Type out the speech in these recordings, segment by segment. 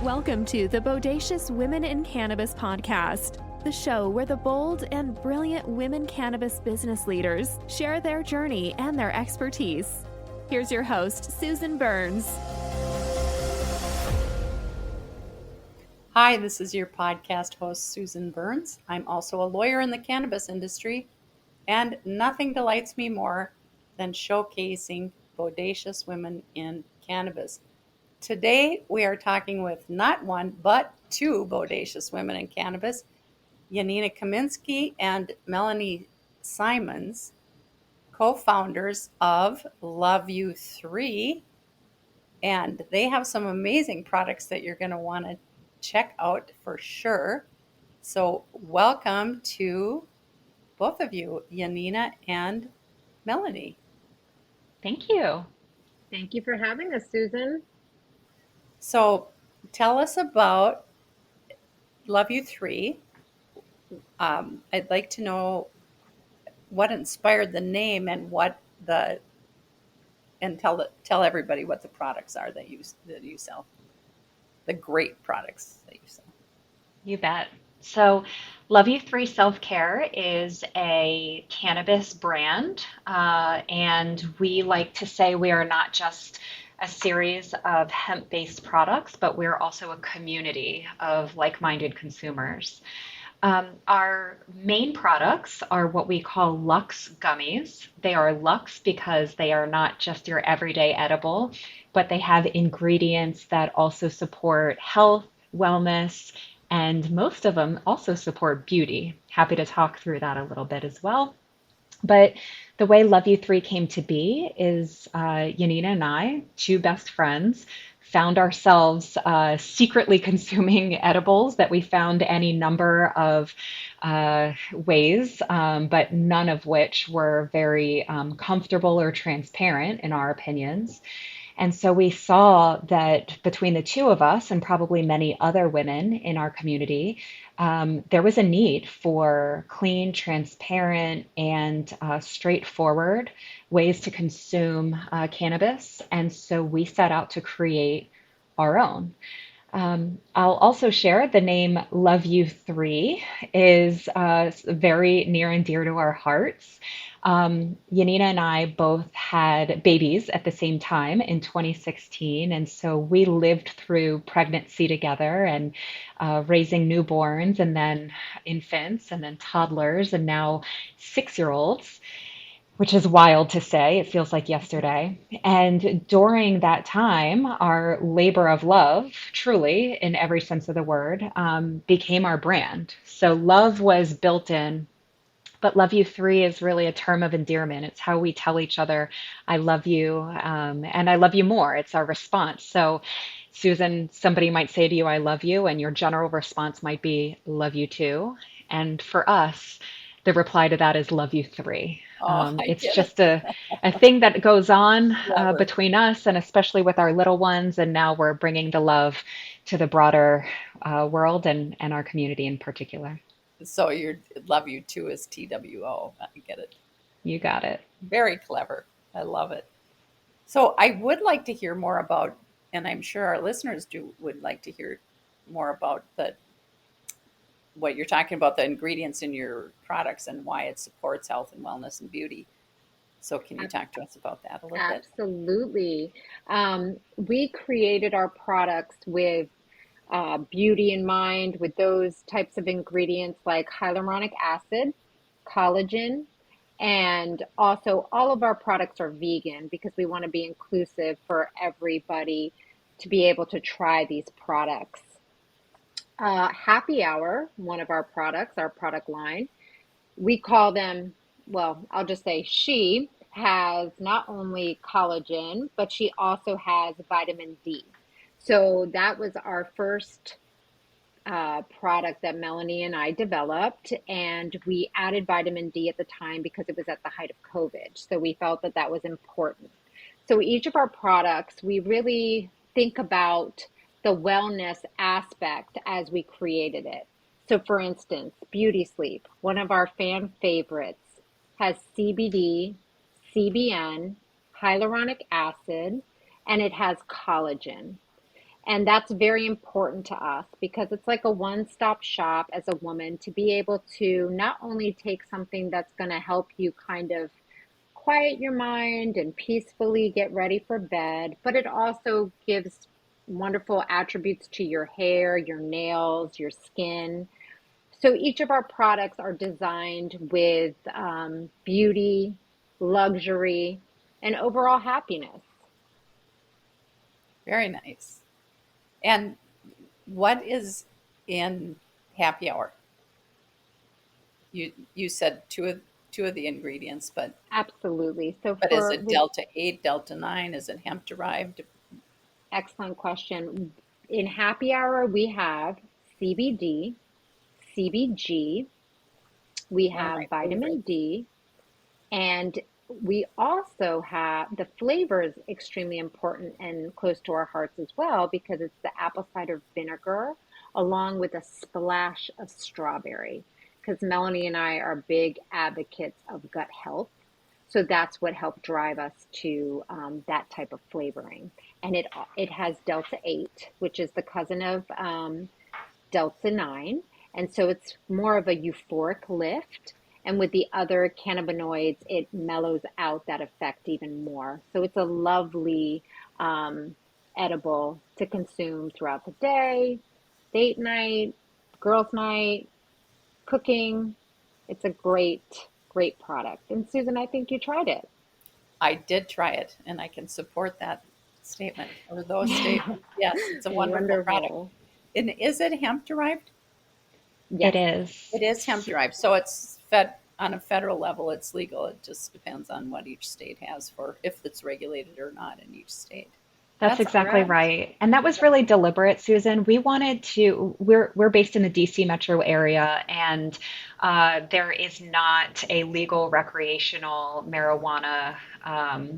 Welcome to the Bodacious Women in Cannabis podcast, the show where the bold and brilliant women cannabis business leaders share their journey and their expertise. Here's your host, Susan Burns. Hi, this is your podcast host, Susan Burns. I'm also a lawyer in the cannabis industry, and nothing delights me more than showcasing bodacious women in cannabis. Today, we are talking with not one, but two bodacious women in cannabis, Yanina Kaminski and Melanie Simons, co-founders of Love You 3, and they have some amazing products that you're going to want to check out for sure. So welcome to both of you, Yanina and Melanie. Thank you. Thank you for having us, Susan. So tell us about Love You 3. I'd like to know what inspired the name and tell everybody what the products are that you sell. The great products that you sell. You bet. So, Love You 3 Self Care is a cannabis brand, and we like to say we are not just a series of hemp-based products, but we're also a community of like-minded consumers. Our main products are what we call Lux gummies. They are Lux because they are not just your everyday edible, but they have ingredients that also support health, wellness, and most of them also support beauty. Happy to talk through that a little bit as well. But the way Love You 3 came to be is Yanina and I, two best friends, found ourselves secretly consuming edibles that we found any number of ways, but none of which were very comfortable or transparent in our opinions. And so we saw that between the two of us and probably many other women in our community, there was a need for clean, transparent, and straightforward ways to consume cannabis. And so we set out to create our own. I'll also share the name Love You 3 is very near and dear to our hearts. Yanina and I both had babies at the same time in 2016, and so we lived through pregnancy together and raising newborns and then infants and then toddlers and now 6-year-olds, which is wild to say. It feels like yesterday. And during that time, our labor of love, truly in every sense of the word, became our brand. So love was built in. But Love You 3 is really a term of endearment. It's how we tell each other, I love you, and I love you more. It's our response. So, Susan, somebody might say to you, I love you, and your general response might be, love you too. And for us, the reply to that is Love You 3. It's just a thing that goes on between us, and especially with our little ones. And now we're bringing the love to the broader world and our community in particular. So your Love You Too is TWO. I get it. You got it. Very clever. I love it. So I would like to hear more about, and I'm sure our listeners would like to hear more about what you're talking about, the ingredients in your products and why it supports health and wellness and beauty. So can you talk to us about that a little bit? Absolutely. We created our products with beauty in mind, with those types of ingredients like hyaluronic acid, collagen, and also all of our products are vegan because we want to be inclusive for everybody to be able to try these products. Happy Hour, one of our products, our product line, we call them, well, I'll just say she has not only collagen, but she also has vitamin D. So that was our first product that Melanie and I developed, and we added vitamin D at the time because it was at the height of COVID. So we felt that that was important. So each of our products, we really think about the wellness aspect as we created it. So for instance, Beauty Sleep, one of our fan favorites, has CBD, CBN, hyaluronic acid, and it has collagen. And that's very important to us because it's like a one-stop shop as a woman to be able to not only take something that's going to help you kind of quiet your mind and peacefully get ready for bed, but it also gives wonderful attributes to your hair, your nails, your skin. So each of our products are designed with beauty, luxury, and overall happiness. Very nice. And what is in happy hour? You said two of the ingredients, Absolutely. So but is for it Delta 8, Delta 9? Is it hemp derived? excellent question. In happy hour, we have CBD, CBG, we One of my have vitamin favorites. D, and we also have the flavor is extremely important and close to our hearts as well because it's the apple cider vinegar along with a splash of strawberry. Because Melanie and I are big advocates of gut health. So that's what helped drive us to that type of flavoring. And it has Delta 8, which is the cousin of Delta 9. And so it's more of a euphoric lift. And with the other cannabinoids, it mellows out that effect even more. So it's a lovely edible to consume throughout the day, date night, girls' night, cooking. It's a great product. And Susan, I think you tried it. I did try it, and I can support that statement or those statements. Yes, it's a wonderful product. Wonderful. And is it hemp derived? It Yes. is. It is hemp derived. So it's fed on a federal level, it's legal. It just depends on what each state has for if it's regulated or not in each state. That's That's exactly awesome. right. And that was really deliberate, Susan. We're based in the DC metro area, and there is not a legal recreational marijuana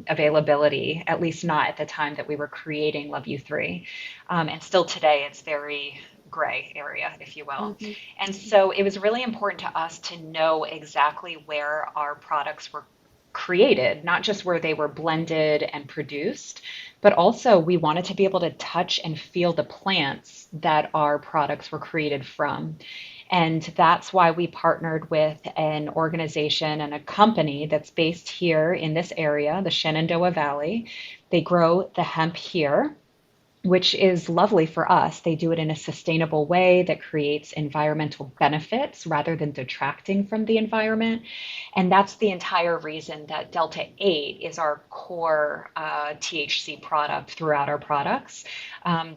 availability, at least not at the time that we were creating Love You 3. And still today, it's very gray area, if you will. Mhm. And so it was really important to us to know exactly where our products were created, not just where they were blended and produced, but also we wanted to be able to touch and feel the plants that our products were created from. And that's why we partnered with an organization and a company that's based here in this area, the Shenandoah Valley. They grow the hemp here, which is lovely for us. They do it in a sustainable way that creates environmental benefits rather than detracting from the environment. And that's the entire reason that Delta 8 is our core THC product throughout our products,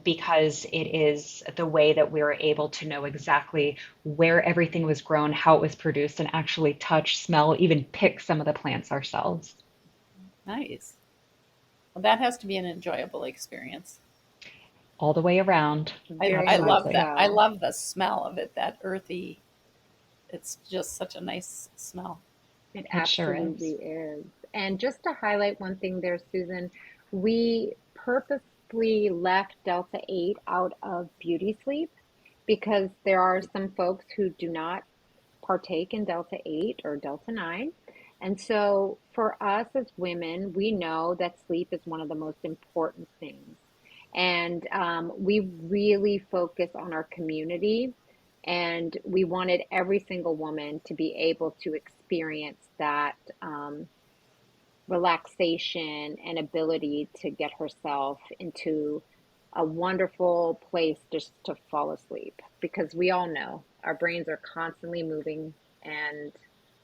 because it is the way that we were able to know exactly where everything was grown, how it was produced, and actually touch, smell, even pick some of the plants ourselves. Nice. Well, that has to be an enjoyable experience. All the way around. Very I much love Absolutely. that. I so. love the smell of it, that earthy. It's just such a nice smell. It It sure absolutely is. is. And just to highlight one thing there, Susan, we purposely left Delta 8 out of beauty sleep because there are some folks who do not partake in Delta 8 or Delta 9. And so for us as women, we know that sleep is one of the most important things. And we really focus on our community. And we wanted every single woman to be able to experience that relaxation and ability to get herself into a wonderful place just to fall asleep. Because we all know our brains are constantly moving and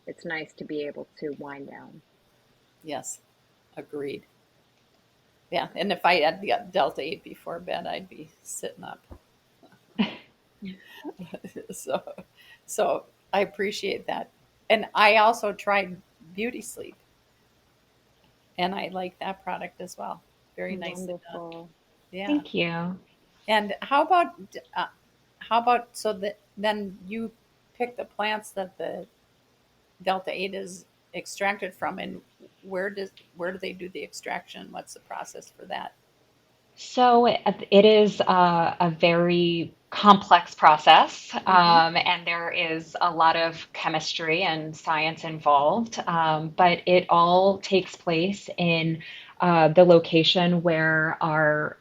it's nice to be able to wind down. Yes, agreed. Yeah, and if I had the Delta 8 before bed, I'd be sitting up. So, so I appreciate that. And I also tried Beauty Sleep, and I like that product as well. Very nicely done. Wonderful. Yeah. Thank you. And how about so that then you pick the plants that the Delta 8 is extracted from, and where do they do the extraction? What's the process for that? So it is a very complex process, Hmm. and there is a lot of chemistry and science involved, but it all takes place in the location where our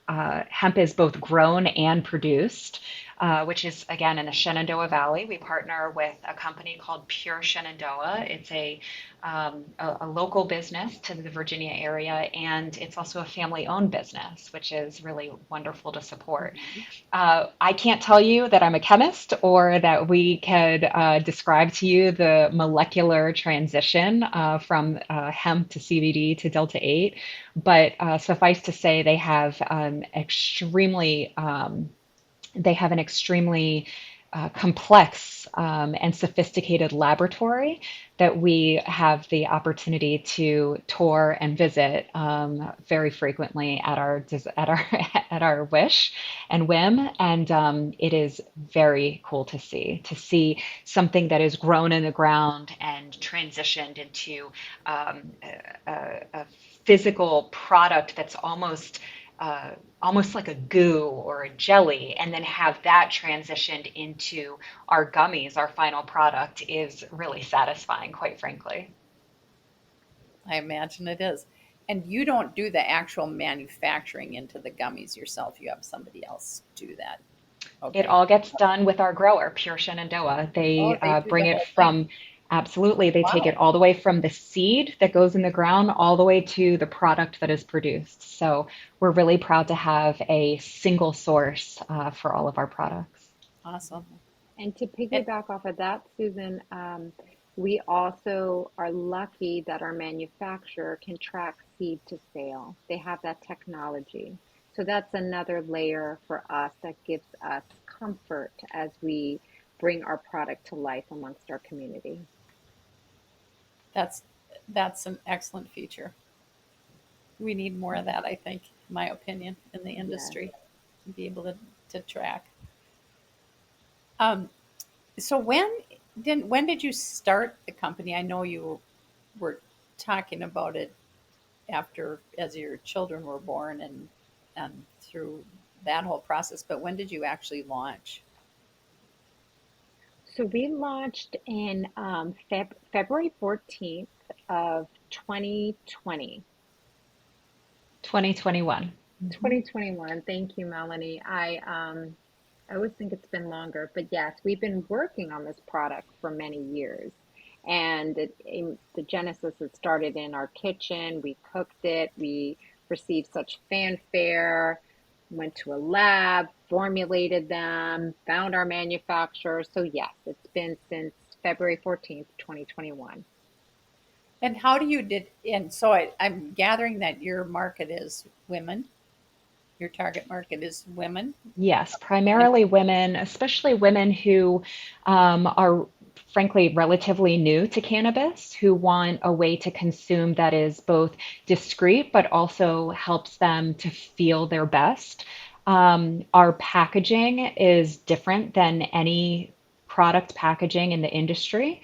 hemp is both grown and produced, which is again in the Shenandoah Valley. We partner with a company called Pure Shenandoah. It's a local business to the Virginia area, and it's also a family-owned business, which is really wonderful to support. I can't tell you that I'm a chemist or that we could describe to you the molecular transition from hemp to CBD to Delta 8, but suffice to say they have an extremely complex and sophisticated laboratory that we have the opportunity to tour and visit very frequently at our at our wish and whim, and it is very cool to see something that is grown in the ground and transitioned into a physical product that's almost like a goo or a jelly, and then have that transitioned into our gummies, our final product, is really satisfying, quite frankly. I imagine it is. And you don't do the actual manufacturing into the gummies yourself. You have somebody else do that. It Okay. all gets done with our grower, Pure Shenandoah. Oh, They they do bring the it whole thing. from, absolutely, they take Wow. it all the way from the seed that goes in the ground all the way to the product that is produced. So we're really proud to have a single source for all of our products. Awesome. And to And piggyback off of that, Susan, we also are lucky that our manufacturer can track seed to sale. They have that technology. So that's another layer for us that gives us comfort as we bring our product to life amongst our community. that's that's an excellent feature. We need more of that, I think, in my opinion, in the Yes. industry, to be able to track. Um, so when did you start the company? I know you were talking about it after as your children were born and through that whole process, but when did you actually launch? So we launched in February 14th of 2020. 2021. Mhm. 2021. Thank you, Melanie. I always think it's been longer, but yes, we've been working on this product for many years. And the genesis, it started in our kitchen. We cooked it. We received such fanfare, went to a lab, formulated them, found our manufacturer. So yes, it's been since February 14th, 2021. And how do you did and so I'm gathering that your market is women. Your target market is women. Yes, And primarily women, especially women who are frankly relatively new to cannabis, who want a way to consume that is both discreet but also helps them to feel their best. Our packaging is different than any product packaging in the industry.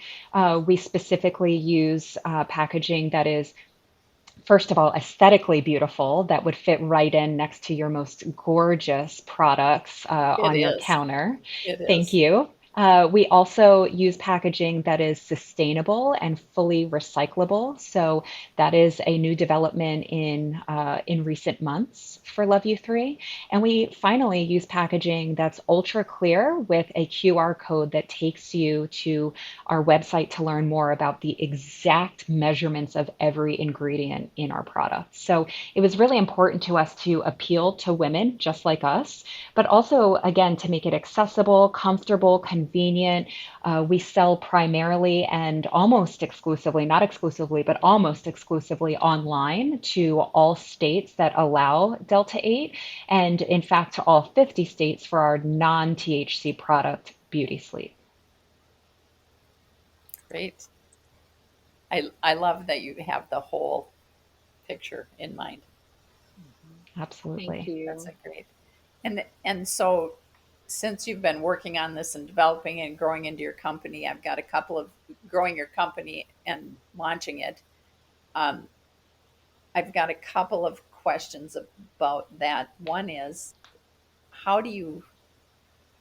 We specifically use packaging that is, first of all, aesthetically beautiful, that would fit right in next to your most gorgeous products it on your is. counter. It Thank is. you. We also use packaging that is sustainable and fully recyclable. So that is a new development in recent months for Love You 3. And we finally use packaging that's ultra clear with a QR code that takes you to our website to learn more about the exact measurements of every ingredient in our product. So it was really important to us to appeal to women just like us, but also, again, to make it accessible, comfortable, convenient. We sell primarily and almost exclusively, not exclusively, but almost exclusively online to all states that allow Delta 8, and in fact, to all 50 states for our non THC product, Beauty Sleep. Great. I love that you have the whole picture in mind. Thank Absolutely. That's you. a great. And so since you've been working on this and developing and growing into your company, I've got a couple of growing your company and launching it. Um, I've got a couple of questions about that. One is how do you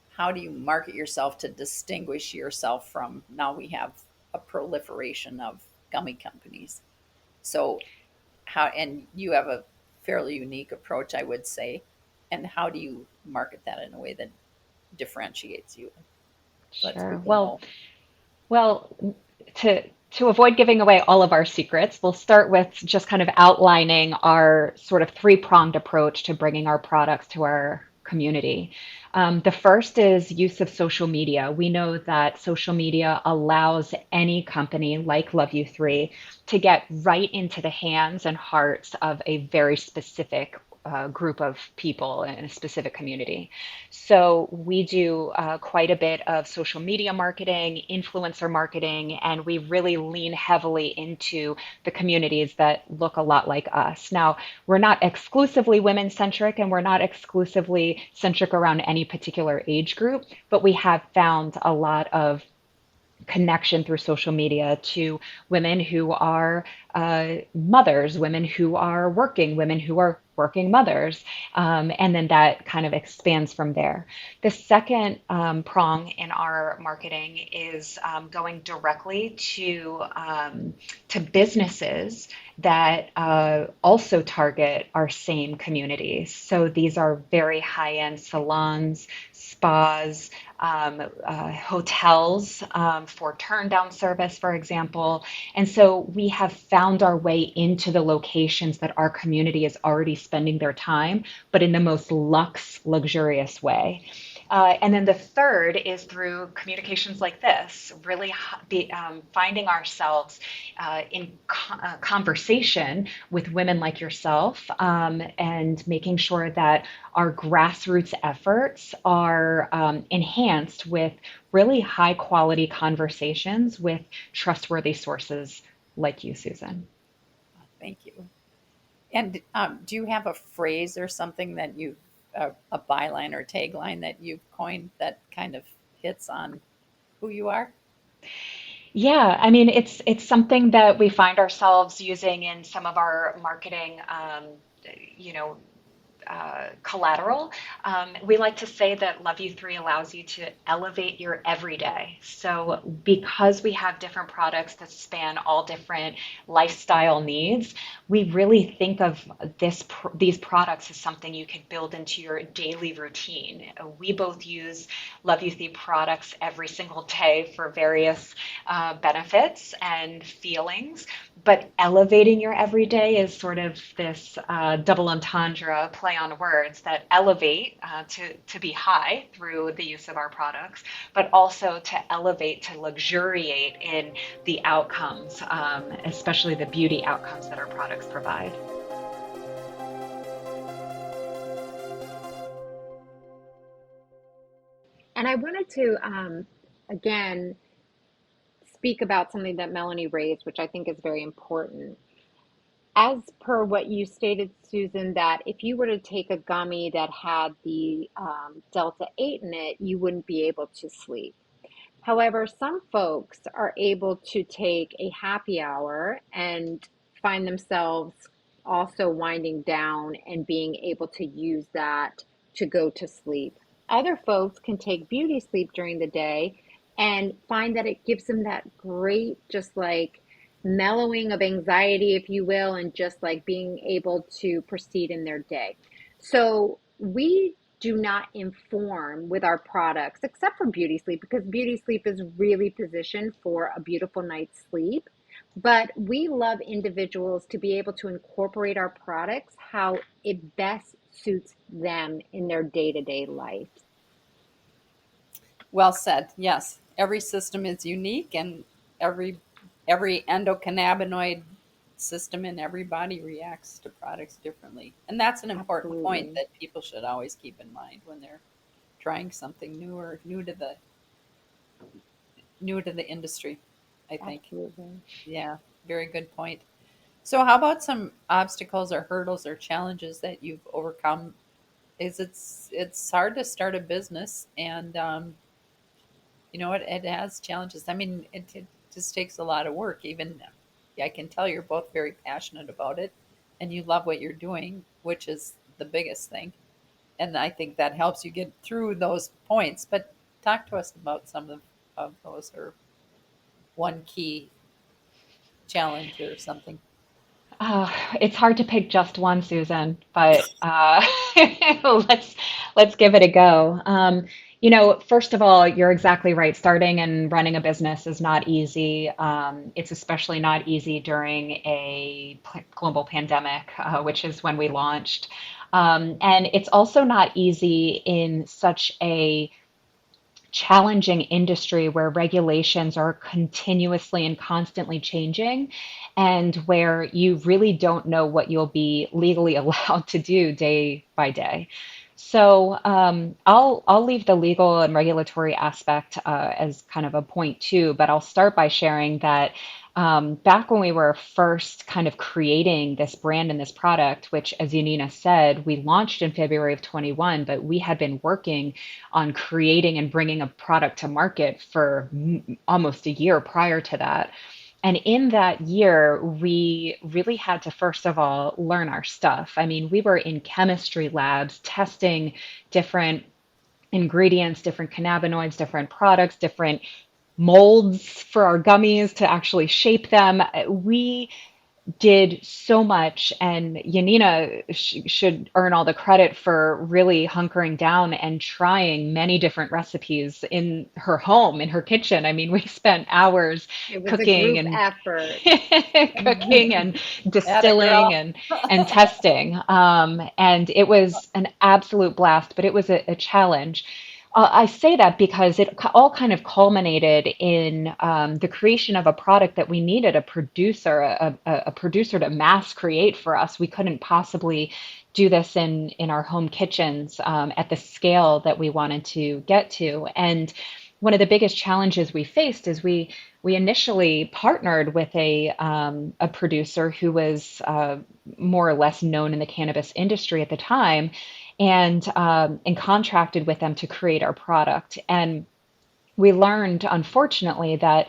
how do you market yourself to distinguish yourself from now we have a proliferation of gummy companies. So and you have a fairly unique approach, I would say. And how do you market that in a way that differentiates you? Lets Sure. people Well, know. well, to avoid giving away all of our secrets, we'll start with just kind of outlining our sort of three-pronged approach to bringing our products to our community. The first is use of social media. We know that social media allows any company like Love You 3 to get right into the hands and hearts of a very specific group of people in a specific community. So we do quite a bit of social media marketing, influencer marketing, and we really lean heavily into the communities that look a lot like us. Now, we're not exclusively women centric and we're not exclusively centric around any particular age group, but we have found a lot of connection through social media to women who are mothers, women who are working mothers, and then that kind of expands from there. The second prong in our marketing is going directly to businesses that also target our same communities. So these are very high-end salons, spas, hotels for turn down service, for example. And so we have found our way into the locations that our community is already spending their time, but in the most luxurious way. And then the third is through communications like this, really finding ourselves in conversation with women like yourself, and making sure that our grassroots efforts are enhanced with really high quality conversations with trustworthy sources like you, Susan. Thank you. And do you have a phrase or something that a byline or tagline that you've coined that kind of hits on who you are? Yeah, I mean, it's something that we find ourselves using in some of our marketing, you know, collateral. We like to say that Love You 3 allows you to elevate your everyday. So, because we have different products that span all different lifestyle needs, we really think of these products as something you could build into your daily routine. We both use Love You 3 products every single day for various benefits and feelings, but elevating your everyday is sort of this double entendre play on words that elevate to be high through the use of our products, but also to elevate, to luxuriate in the outcomes, especially the beauty outcomes that our products provide. And I wanted to, again, speak about something that Melanie raised, which I think is very important. As per what you stated, Susan, that if you were to take a gummy that had the Delta 8 in it, you wouldn't be able to sleep. However, some folks are able to take a happy hour and find themselves also winding down and being able to use that to go to sleep. Other folks can take beauty sleep during the day and find that it gives them that great, just like mellowing of anxiety, if you will, and just like being able to proceed in their day. So we do not inform with our products except for beauty sleep, because beauty sleep is really positioned for a beautiful night's sleep. But we love individuals to be able to incorporate our products how it best suits them in their day-to-day life. Well said. Yes, every system is unique, and every endocannabinoid system in every body reacts to products differently. And that's an important point Absolutely. that people should always keep in mind when they're trying something new or new to the industry, I think. Absolutely. Yeah, very good point. So how about some obstacles or hurdles or challenges that you've overcome? Is it's hard to start a business, and it has challenges. I mean, it just takes a lot of work. Even I can tell you're both very passionate about it, and you love what you're doing, which is the biggest thing. And I think that helps you get through those points. But talk to us about some of those, or one key challenge or something. Uh, it's hard to pick just one, Susan, but let's let's give it a go. First of all, you're exactly right. Starting and running a business is not easy. It's especially not easy during a global pandemic, which is when we launched. And it's also not easy in such a challenging industry where regulations are continuously and constantly changing, and where you really don't know what you'll be legally allowed to do day by day. So I'll leave the legal and regulatory aspect as kind of a point too, but I'll start by sharing that back when we were first kind of creating this brand and this product, which, as Yanina said, we launched in February of 21, but we had been working on creating and bringing a product to market for almost a year prior to that. And in that year, we really had to, first of all, learn our stuff. I mean, we were in chemistry labs testing different ingredients, different cannabinoids, different products, different molds for our gummies to actually shape them. We did so much, and Yanina should earn all the credit for really hunkering down and trying many different recipes in her home, in her kitchen. I mean, we spent hours It was a cooking group and effort. cooking and Atta distilling girl. and testing. And it was an absolute blast, but it was a challenge. I say that because it all kind of culminated in the creation of a product that we needed a producer to mass create for us. We couldn't possibly do this in our home kitchens at the scale that we wanted to get to. And one of the biggest challenges we faced is we initially partnered with a producer who was more or less known in the cannabis industry at the time, and contracted with them to create our product. And we learned, unfortunately, that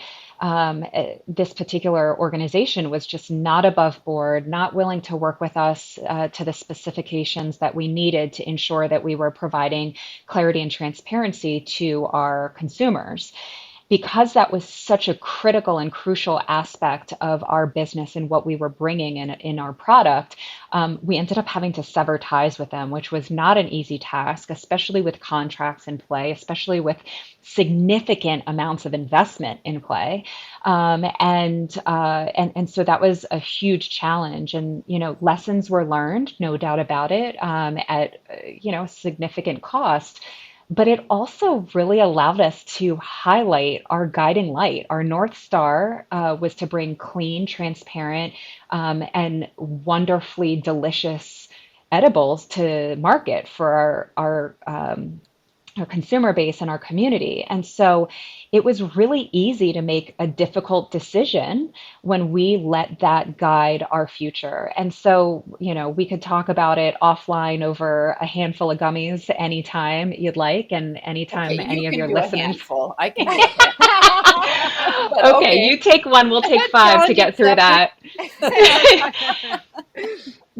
this particular organization was just not above board, not willing to work with us to the specifications that we needed to ensure that we were providing clarity and transparency to our consumers. Because that was such a critical and crucial aspect of our business and what we were bringing in our product, we ended up having to sever ties with them, which was not an easy task, especially with contracts in play, especially with significant amounts of investment in play. And so that was a huge challenge. And, lessons were learned, no doubt about it, at, significant cost. But it also really allowed us to highlight our guiding light. Our North Star was to bring clean, transparent, and wonderfully delicious edibles to market for our consumer base and our community. And so it was really easy to make a difficult decision when we let that guide our future. And so, we could talk about it offline over a handful of gummies anytime you'd like, and anytime Okay, you any of can your do a listeners. handful. I can do a handful. But Okay, you take one, we'll take five to Challenge get through accepted. that.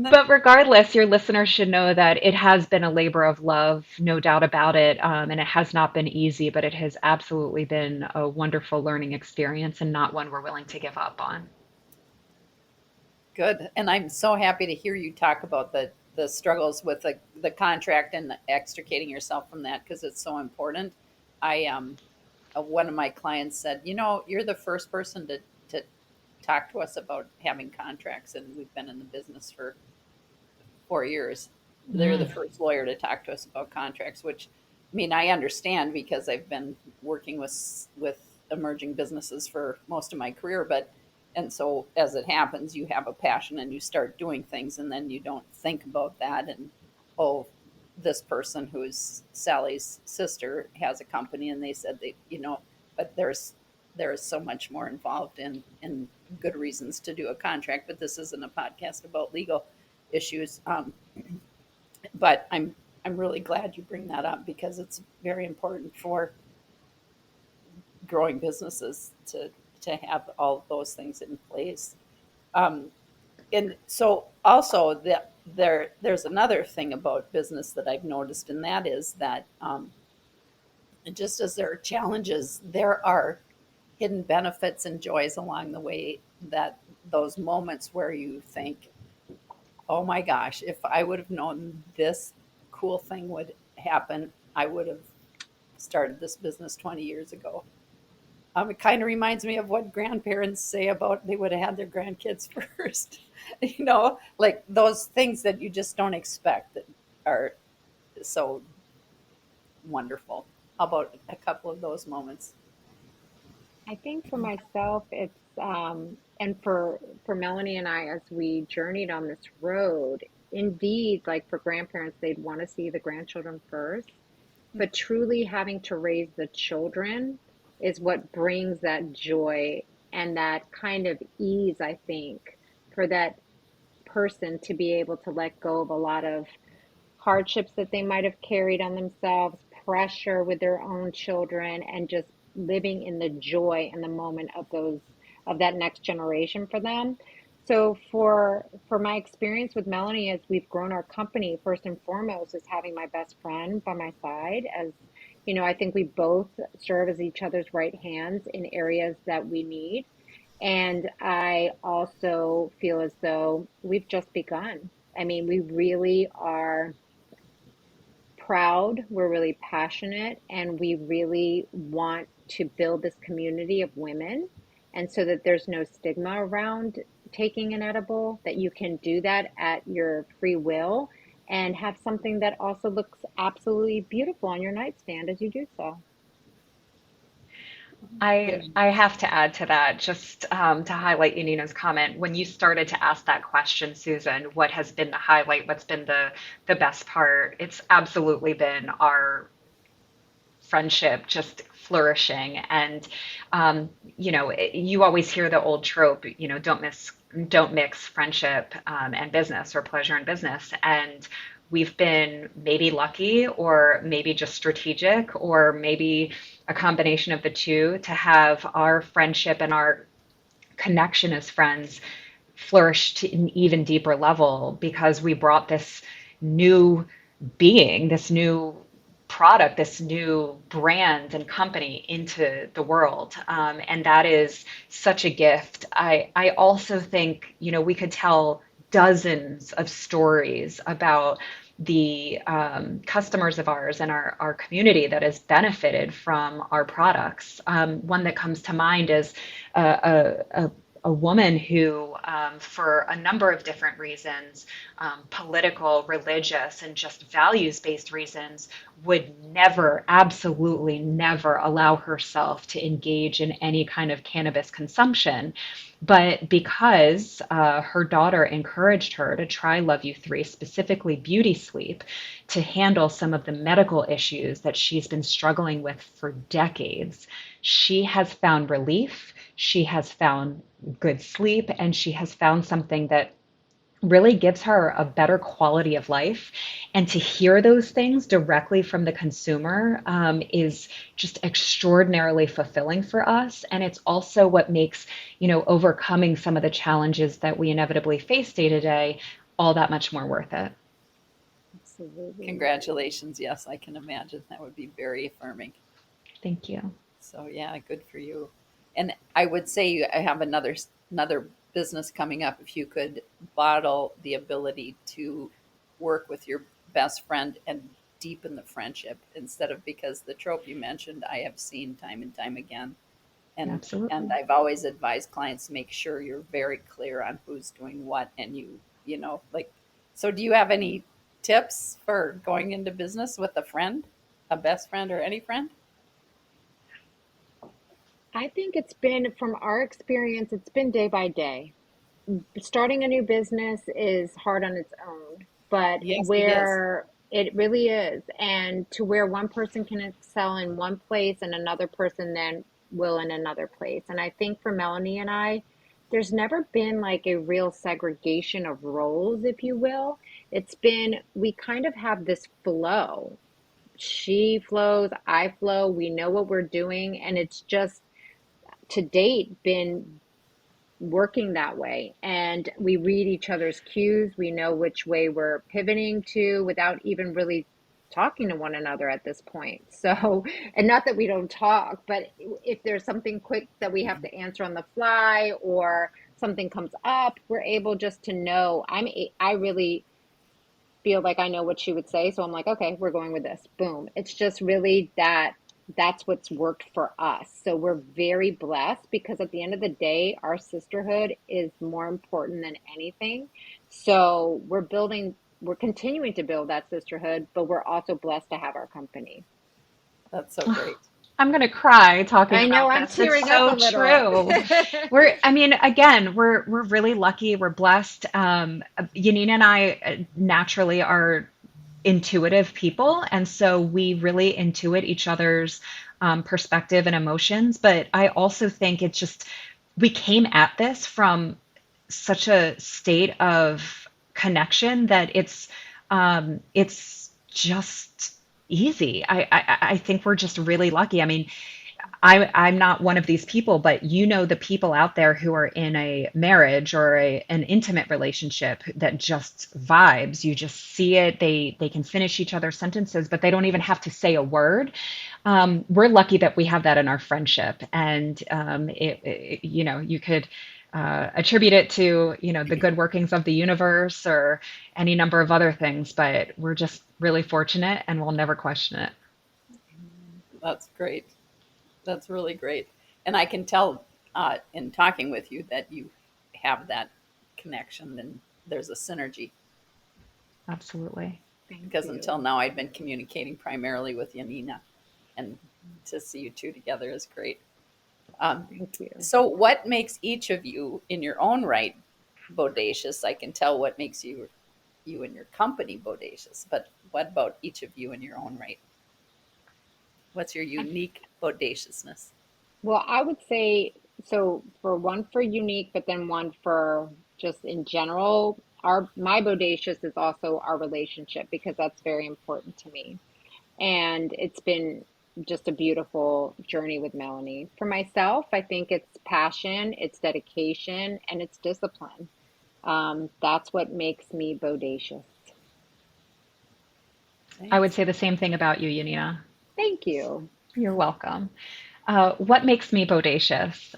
But regardless, your listeners should know that it has been a labor of love, no doubt about it. And it has not been easy, but it has absolutely been a wonderful learning experience, and not one we're willing to give up on. Good. And I'm so happy to hear you talk about the struggles with the contract and extricating yourself from that because it's so important. I One of my clients said, you're the first person to talk to us about having contracts, and we've been in the business for 4 years. They're the Mm. first lawyer to talk to us about contracts, which, I mean, I understand because I've been working with emerging businesses for most of my career, but and so as it happens, you have a passion and you start doing things, and then you don't think about that. And oh, this person who's Sally's sister has a company, and they said but there's so much more involved in good reasons to do a contract. But this isn't a podcast about legal issues. But I'm really glad you bring that up because it's very important for growing businesses to have all of those things in place. Um, and so also there's another thing about business that I've noticed, and that is that just as there are challenges, there are hidden benefits and joys along the way that those moments where you think, oh my gosh, if I would have known this cool thing would happen, I would have started this business 20 years ago. It kind of reminds me of what grandparents say about they would have had their grandkids first. Like those things that you just don't expect that are so wonderful. How about a couple of those moments? I think for myself, it's and for Melanie and I, as we journeyed on this road, indeed, like for grandparents, they'd want to see the grandchildren first, but truly having to raise the children is what brings that joy and that kind of ease, I think, for that person to be able to let go of a lot of hardships that they might have carried on themselves, pressure with their own children, and just living in the joy and the moment of those of that next generation for them. So for my experience with Melanie as we've grown our company, first and foremost is having my best friend by my side. As you know, I think we both serve as each other's right hands in areas that we need. And I also feel as though we've just begun. I mean, we really are proud, we're really passionate, and we really want to build this community of women. And so that there's no stigma around taking an edible, that you can do that at your free will and have something that also looks absolutely beautiful on your nightstand as you do so. I have to add to that, just to highlight Yanina's comment. When you started to ask that question, Susan, what has been the highlight? What's been the best part? It's absolutely been our friendship just flourishing. And you always hear the old trope, don't mix friendship and business, or pleasure and business. And we've been maybe lucky, or maybe just strategic, or maybe a combination of the two, to have our friendship and our connection as friends flourish to an even deeper level, because we brought this new being, this new product, this new brand and company into the world. And that is such a gift. I also think, we could tell dozens of stories about the customers of ours and our community that has benefited from our products. One that comes to mind is a woman who, for a number of different reasons, political, religious, and just values-based reasons, would never, absolutely never allow herself to engage in any kind of cannabis consumption. But because her daughter encouraged her to try Love You 3, specifically Beauty Sleep, to handle some of the medical issues that she's been struggling with for decades, she has found relief, she has found good sleep, and she has found something that really gives her a better quality of life. And to hear those things directly from the consumer is just extraordinarily fulfilling for us. And it's also what makes, overcoming some of the challenges that we inevitably face day to day all that much more worth it. Absolutely. Congratulations. Yes, I can imagine that would be very affirming. Thank you. So yeah, good for you. And I would say I have another business coming up. If you could bottle the ability to work with your best friend and deepen the friendship, instead of, because the trope you mentioned, I have seen time and time again. Absolutely. And I've always advised clients to make sure you're very clear on who's doing what, and like, so do you have any tips for going into business with a friend, a best friend, or any friend? I think it's been, from our experience, it's been day by day. Starting a new business is hard on its own, but Yes, it is. where it really is, and to where one person can excel in one place and another person then will in another place. And I think for Melanie and I, there's never been like a real segregation of roles, if you will. It's been, we kind of have this flow. She flows, I flow, we know what we're doing, and it's just to date been working that way. And we read each other's cues. We know which way we're pivoting to without even really talking to one another at this point. So, and not that we don't talk, but if there's something quick that we have to answer on the fly, or something comes up, we're able just to know. I really feel like I know what she would say. So I'm like, okay, we're going with this. Boom. It's just really that's what's worked for us. So we're very blessed because at the end of the day, our sisterhood is more important than anything. So we're continuing to build that sisterhood, but we're also blessed to have our company. That's so great. I'm going to cry talking I know, about I'm this. It's tearing up so a little. true. We're really lucky. We're blessed. Yanina and I naturally are intuitive people. And so we really intuit each other's perspective and emotions. But I also think it's just, we came at this from such a state of connection that it's just easy. I think we're just really lucky. I mean, I'm not one of these people, but the people out there who are in a marriage or an intimate relationship that just vibes. You just see it. They can finish each other's sentences, but they don't even have to say a word. We're lucky that we have that in our friendship, and you could attribute it to the good workings of the universe or any number of other things, but we're just really fortunate, and we'll never question it. That's great. That's really great. And I can tell in talking with you that you have that connection and there's a synergy. Absolutely. Because you. until now, I'd been communicating primarily with Yanina, and to see you two together is great. Thank you. So, what makes each of you in your own right bodacious? I can tell what makes you and your company bodacious, but what about each of you in your own right? What's your unique bodaciousness? Well, I would say so for one for unique, but then one for just in general. My bodacious is also our relationship because that's very important to me. And it's been just a beautiful journey with Melanie. For myself, I think it's passion, it's dedication, and it's discipline. That's what makes me bodacious. I would Thanks. say the same thing about you, Yanina. Thank you. You're welcome. What makes me bodacious?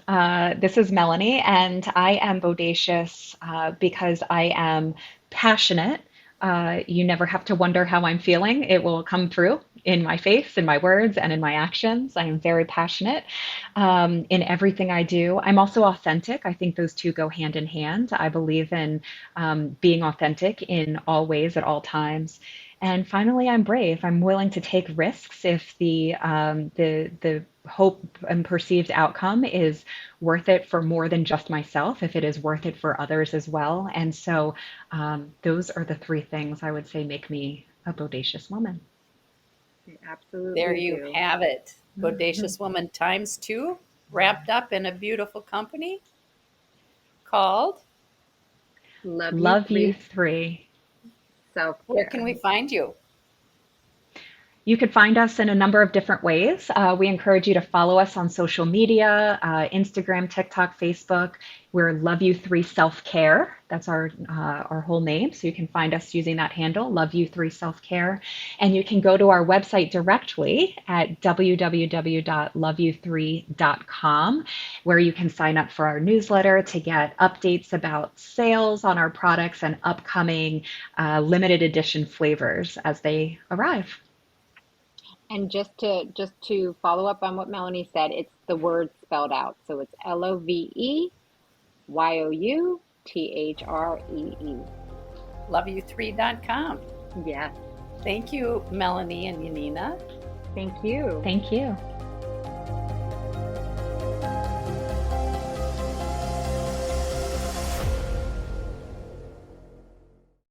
This is Melanie, and I am bodacious because I am passionate. You never have to wonder how I'm feeling. It will come through in my face, in my words, and in my actions. I am very passionate in everything I do. I'm also authentic. I think those two go hand in hand. I believe in being authentic in all ways at all times. And finally, I'm brave. I'm willing to take risks if the hope and perceived outcome is worth it for more than just myself, if it is worth it for others as well. And so those are the three things I would say make me a bodacious woman. I absolutely There you do. have it. Bodacious woman times two, wrapped up in a beautiful company called. Love you Love you three, three. Where self-care. can we find you? You could find us in a number of different ways. We encourage you to follow us on social media, Instagram, TikTok, Facebook. We're Love You 3 Self Care. That's our whole name. So you can find us using that handle, Love You 3 Self Care. And you can go to our website directly at www.loveyou3.com, where you can sign up for our newsletter to get updates about sales on our products and upcoming limited edition flavors as they arrive. And just to follow up on what Melanie said, it's the word spelled out. So it's LOVEYOUTHREE. Loveyou3.com. Yes. Thank you, Melanie and Yanina. Thank you. Thank you.